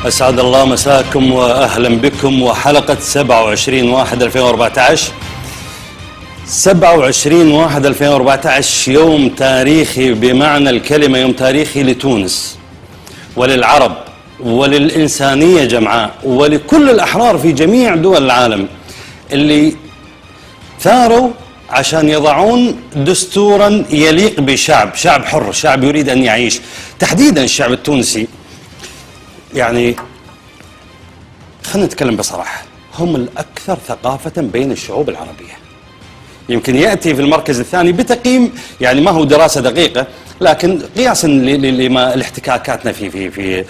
أسعد الله مساكم وأهلا بكم وحلقة 27/1/2014. 27/1/2014 يوم تاريخي بمعنى الكلمة، يوم تاريخي لتونس وللعرب وللإنسانية جمعاء ولكل الأحرار في جميع دول العالم اللي ثاروا عشان يضعون دستورا يليق بشعب حر، شعب يريد أن يعيش، تحديدا الشعب التونسي. يعني خلينا نتكلم بصراحة، هم الأكثر ثقافة بين الشعوب العربية. يمكن يأتي في المركز الثاني بتقييم، يعني ما هو دراسة دقيقة، لكن قياسا لما الاحتكاكاتنا في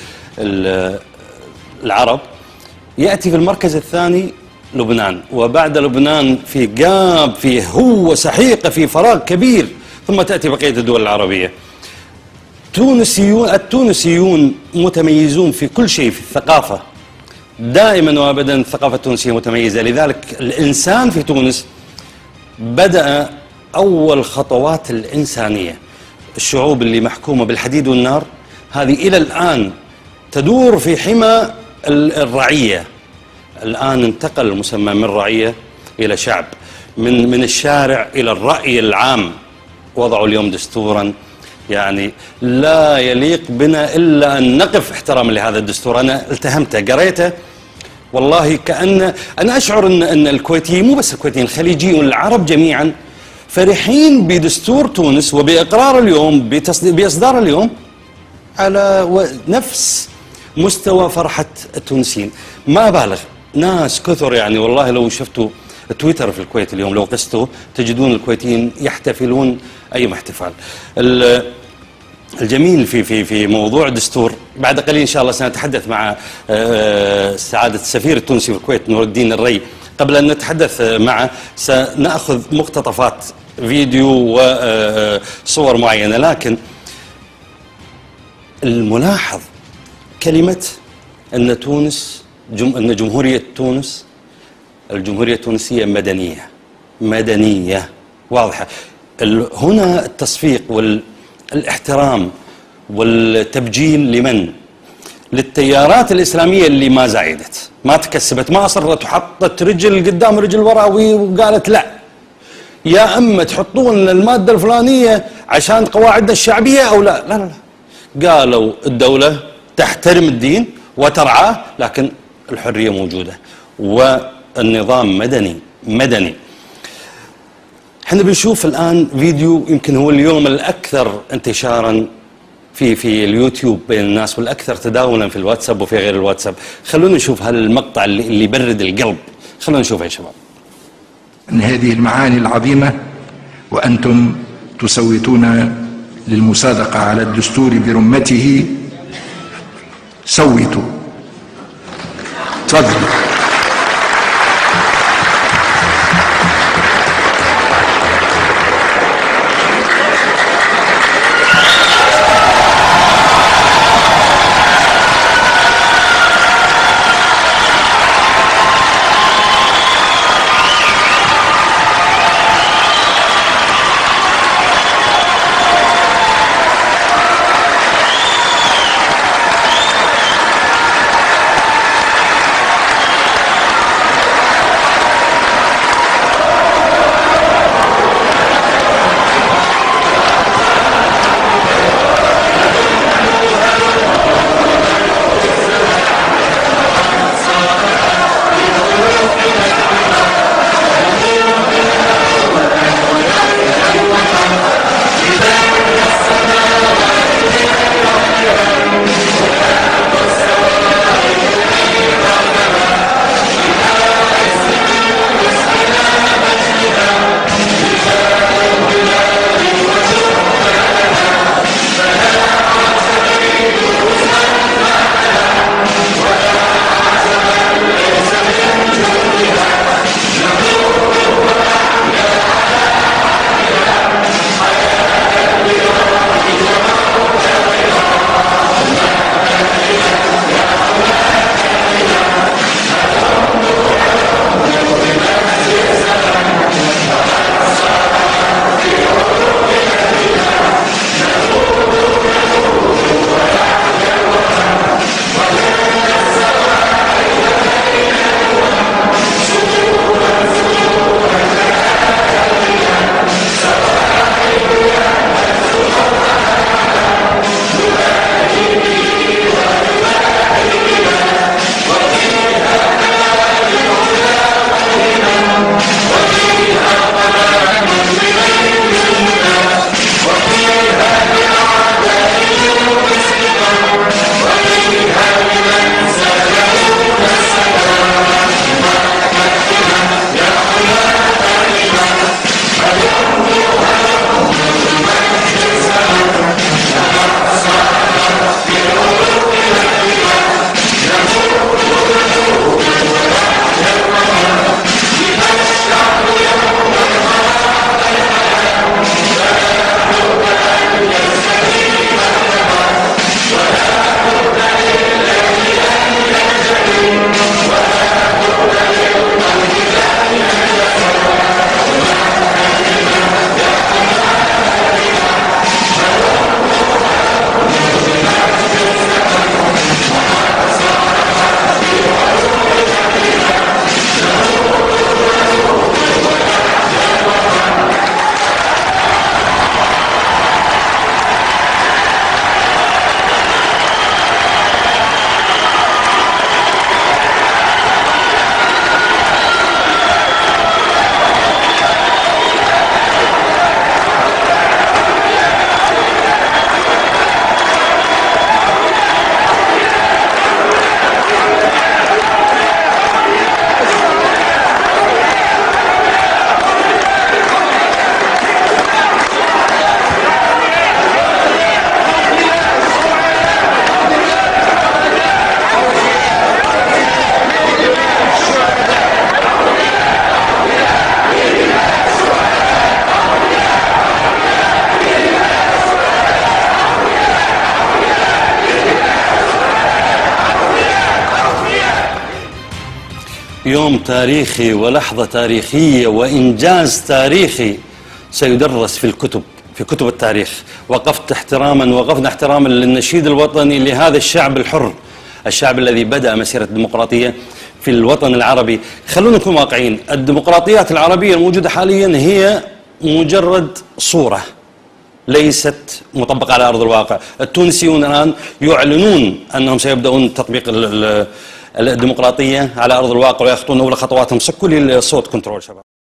العرب، يأتي في المركز الثاني لبنان، وبعد لبنان في جاب، في هو سحيقة، في فراغ كبير، ثم تأتي بقية الدول العربية. التونسيون متميزون في كل شيء، في الثقافة دائما وابدا الثقافة التونسية متميزة. لذلك الإنسان في تونس بدأ أول خطوات الإنسانية. الشعوب اللي محكومة بالحديد والنار هذه إلى الآن تدور في حمى الرعية. الآن انتقل المسمى من رعية إلى شعب، من الشارع إلى الرأي العام. وضعوا اليوم دستورا يعني لا يليق بنا إلا أن نقف احتراما لهذا الدستور. أنا التهمته، قريته، والله كأن أنا أشعر أن الكويتيين، مو بس الكويتيين، الخليجيين والعرب جميعا فرحين بدستور تونس وبإقرار اليوم، بإصدار اليوم على نفس مستوى فرحة التونسيين. ما أبالغ، ناس كثر يعني، والله لو شفتوا تويتر في الكويت اليوم لو قستوا تجدون الكويتيين يحتفلون أي احتفال. الجميل في موضوع الدستور، بعد قليل إن شاء الله سنتحدث مع سعادة السفير التونسي في الكويت نور الدين الري. قبل أن نتحدث معه سنأخذ مقتطفات فيديو وصور معينة، لكن الملاحظ كلمة أن جمهورية تونس، الجمهورية التونسية مدنية واضحة. هنا التصفيق والاحترام والتبجيل لمن؟ للتيارات الإسلامية اللي ما زايدت، ما تكسبت، ما أصرت وحطت رجل قدام رجل وراء وقالت لا، يا أما تحطون المادة الفلانية عشان قواعدنا الشعبية أو لا. لا لا لا، قالوا الدولة تحترم الدين وترعاه، لكن الحرية موجودة والنظام مدني. احنا بنشوف الآن فيديو يمكن هو اليوم الأكثر انتشارا في اليوتيوب بين الناس، والأكثر تداولا في الواتساب وفي غير الواتساب. خلونا نشوف هالمقطع اللي يبرد القلب، خلونا نشوفه يا شباب. أن هذه المعاني العظيمة وأنتم تسوتون للمصادقة على الدستور برمته، سوتوا، تفضلوا. يوم تاريخي ولحظة تاريخية وإنجاز تاريخي سيدرس في الكتب، في كتب التاريخ. وقفنا احتراما للنشيد الوطني لهذا الشعب الحر، الشعب الذي بدأ مسيرة الديمقراطية في الوطن العربي. خلونا نكون واقعيين، الديمقراطيات العربية الموجودة حاليا هي مجرد صورة ليست مطبقة على أرض الواقع. التونسيون الآن يعلنون أنهم سيبدأون تطبيق الديمقراطية على أرض الواقع ويخطون أول خطواتهم. سكوا لي الصوت كنترول شباب.